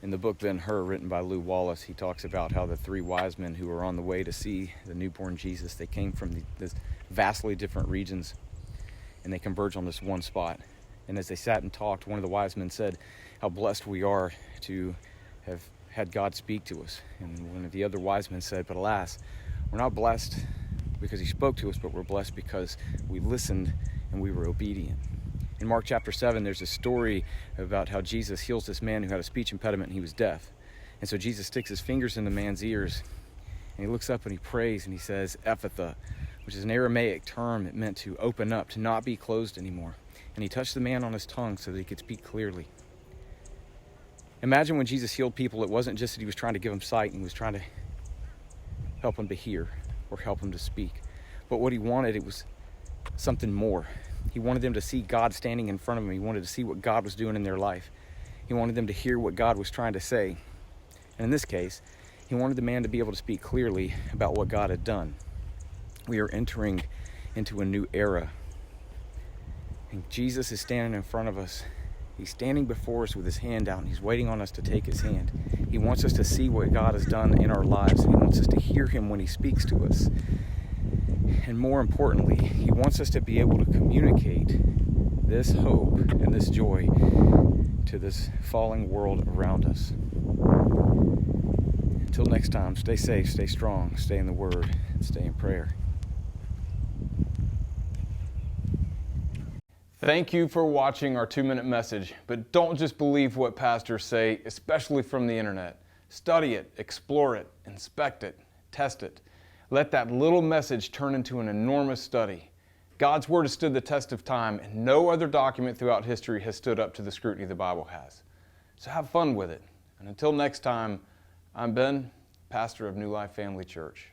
In the book Ben-Hur, written by Lew Wallace, he talks about how the three wise men who were on the way to see the newborn Jesus, they came from these vastly different regions, and they converge on this one spot. And as they sat and talked, one of the wise men said how blessed we are to have had God speak to us. And one of the other wise men said, but alas, we're not blessed because he spoke to us, but we're blessed because we listened and we were obedient. In Mark chapter 7, there's a story about how Jesus heals this man who had a speech impediment and he was deaf. And so Jesus sticks his fingers in the man's ears, and he looks up and he prays and he says, Ephphatha, which is an Aramaic term that meant to open up, to not be closed anymore. And he touched the man on his tongue so that he could speak clearly. Imagine when Jesus healed people, it wasn't just that he was trying to give them sight and he was trying to help them to hear or help them to speak. But what he wanted, it was something more. He wanted them to see God standing in front of them. He wanted to see what God was doing in their life. He wanted them to hear what God was trying to say. And in this case, he wanted the man to be able to speak clearly about what God had done. We are entering into a new era. And Jesus is standing in front of us. He's standing before us with his hand out, and he's waiting on us to take his hand. He wants us to see what God has done in our lives, and he wants us to hear him when he speaks to us. And more importantly, he wants us to be able to communicate this hope and this joy to this falling world around us. Until next time, stay safe, stay strong, stay in the Word, and stay in prayer. Thank you for watching our 2-minute message, but don't just believe what pastors say, especially from the internet. Study it, explore it, inspect it, test it. Let that little message turn into an enormous study. God's Word has stood the test of time, and no other document throughout history has stood up to the scrutiny the Bible has. So have fun with it. And until next time, I'm Ben, pastor of New Life Family Church.